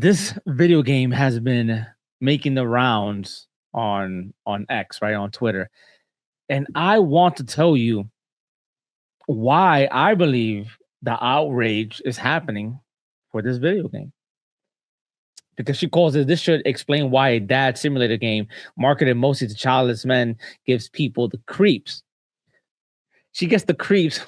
this video game has been making the rounds on X, right, on Twitter. And I want to tell you why I believe the outrage is happening for this video game. Because she calls it, this should explain why a dad simulator game marketed mostly to childless men gives people the creeps. She gets the creeps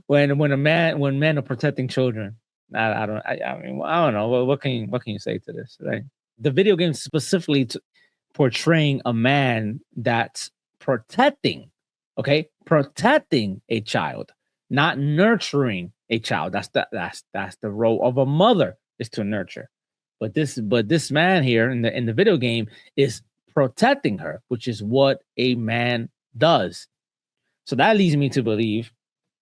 when men are protecting children. I don't know. What can you say to this, right? The video game specifically portraying a man that's protecting, protecting a child, not nurturing a child. That's the role of a mother, is to nurture. But this man here in the video game is protecting her, which is what a man does. So that leads me to believe,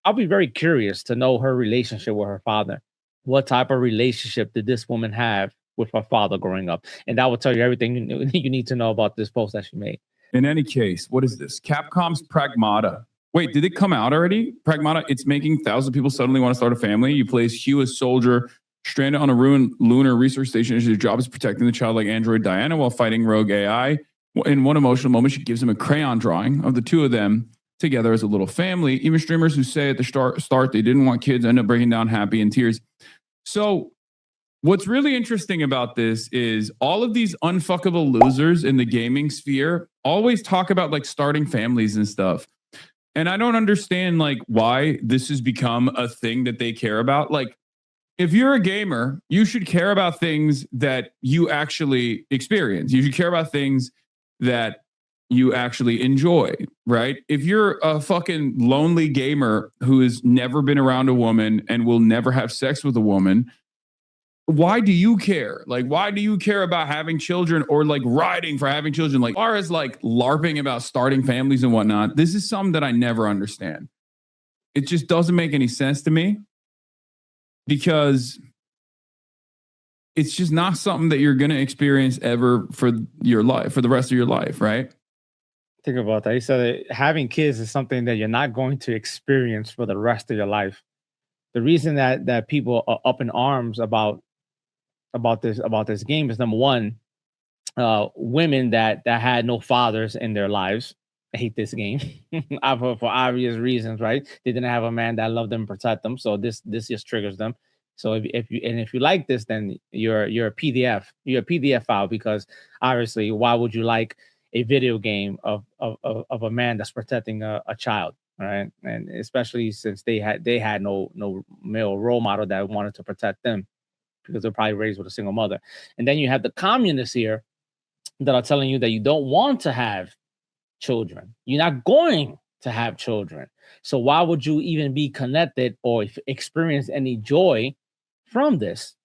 I'll be very curious to know her relationship with her father. What type of relationship did this woman have with her father growing up? And that will tell you everything you need to know about this post that she made. In any case, what is this? Capcom's Pragmata. Wait, did it come out already? Pragmata, it's making thousands of people suddenly want to start a family. You play as Hugh, a soldier stranded on a ruined lunar research station. His job is protecting the childlike android Diana while fighting rogue AI. In one emotional moment, she gives him a crayon drawing of the two of them together as a little family. Even streamers who say at the start they didn't want kids end up breaking down happy in tears. So what's really interesting about this is all of these unfuckable losers in the gaming sphere always talk about like starting families and stuff. And I don't understand like why this has become a thing that they care about. Like, if you're a gamer, you should care about things that you actually experience. You should care about things that you actually enjoy, right? If you're a fucking lonely gamer who has never been around a woman and will never have sex with a woman, why do you care? Like, why do you care about having children or like riding for having children? Like, as far as like LARPing about starting families and whatnot, this is something that I never understand. It just doesn't make any sense to me because it's just not something that you're going to experience ever for your life, for the rest of your life, right? Think about that. He said that having kids is something that you're not going to experience for the rest of your life. The reason that people are up in arms about this game is, number one, women that had no fathers in their lives hate this game for obvious reasons, right? They didn't have a man that loved them, protect them, so this just triggers them. So if you like this, then you're a PDF. You're a PDF file, because obviously, why would you like a video game of a man that's protecting a child, right? And especially since they had no male role model that wanted to protect them, because they're probably raised with a single mother. And then you have the communists here that are telling you that you don't want to have children. You're not going to have children. So why would you even be connected or experience any joy from this?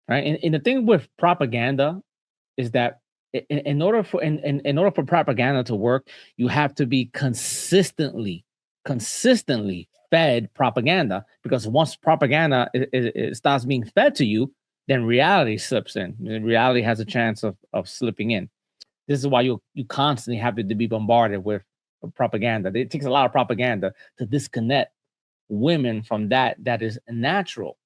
Right? And the thing with propaganda is that in order for propaganda to work, you have to be consistently fed propaganda, because once propaganda it starts being fed to you, then reality slips in. Reality has a chance of slipping in. This is why you constantly have to be bombarded with propaganda. It takes a lot of propaganda to disconnect women from that is natural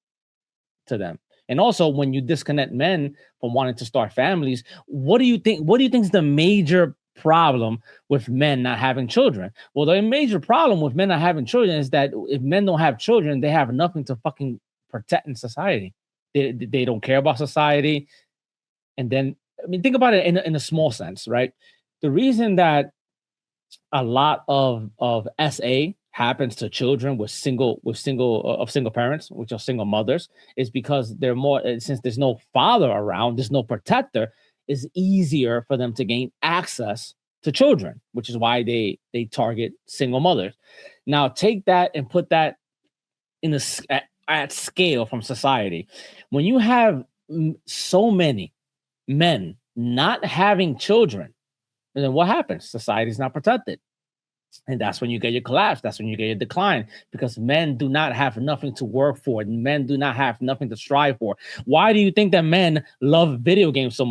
to them. And also, when you disconnect men from wanting to start families, what do you think is the major problem with men not having children? Well, the major problem with men not having children is that if men don't have children, they have nothing to fucking protect in society. They don't care about society. And then, I mean, think about it in a small sense, right? The reason that a lot of SA happens to children with single parents, which are single mothers, is because they're more, since there's no father around, there's no protector, it's easier for them to gain access to children, which is why they target single mothers. Now take that and put that in at scale from society. When you have so many men not having children, and then what happens? Society is not protected. And that's when you get your collapse. That's when you get your decline, because men do not have nothing to work for. Men do not have nothing to strive for. Why do you think that men love video games so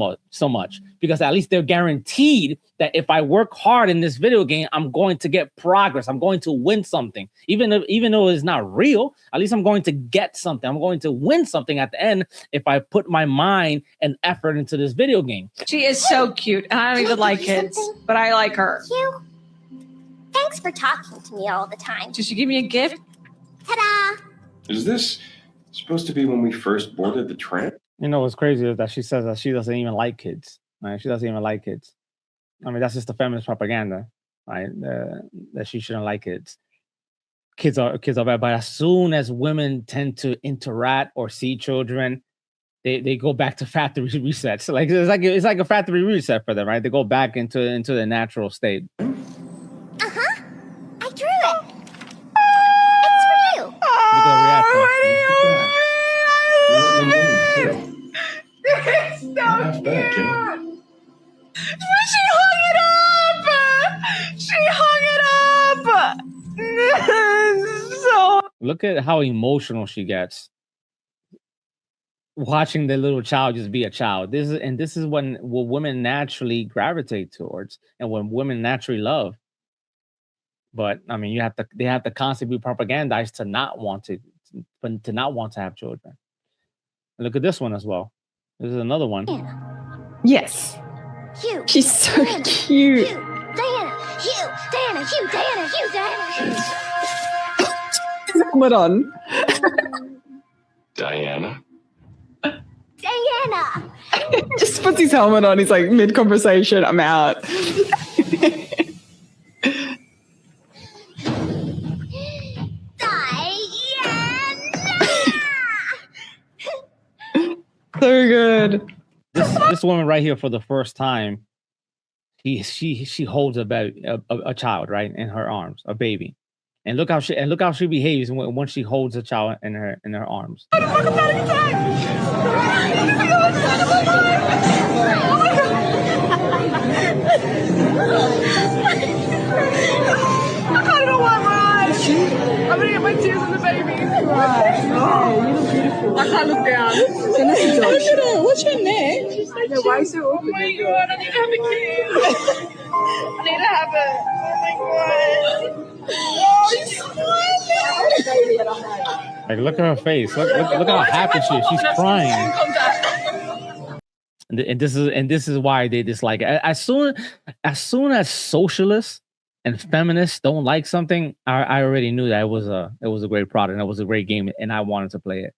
much? Because at least they're guaranteed that if I work hard in this video game, I'm going to get progress. I'm going to win something. Even though it's not real, at least I'm going to get something. I'm going to win something at the end if I put my mind and effort into this video game. She is so cute. And I don't even like kids, but I like her. You. Thanks for talking to me all the time. Did she give me a gift? Ta-da! Is this supposed to be when we first boarded the train? You know what's crazy is that she says that she doesn't even like kids. Right? She doesn't even like kids. I mean, that's just the feminist propaganda, right? That she shouldn't like kids. Kids are bad. But as soon as women tend to interact or see children, they go back to factory resets. Like it's like a factory reset for them, right? They go back into the natural state. Uh-huh. I drew it. It's for you. Look at the reaction. It's so cute. She hung it up. So Look at how emotional she gets watching the little child just be a child. This is what women naturally gravitate towards, and when women naturally love. But I mean, they have to constantly be propagandized to not want to have children. And look at this one as well. This is another one. yes, Hugh. she's so Diana, cute. Hugh. Diana. Hugh. Diana. Hugh. Diana. Hugh. Diana. Helmet on. Diana? Diana. Just puts his helmet on. He's like mid conversation. I'm out. So good. This woman right here, for the first time, she holds a child right in her arms, a baby, and look how she behaves when she holds a child in her arms. I'm gonna get my tears on the baby. Right. Oh, you look beautiful. I can't look down. Look at her. What's your name? She's like, yeah, why so open? Oh my god, I need to have a kid. I need to have it. Oh my god. Oh, she's Like, look at her face. Look at how happy she is. She's crying. And this is why they dislike it. As soon as socialists and feminists don't like something, I already knew that it was a great product and it was a great game, and I wanted to play it.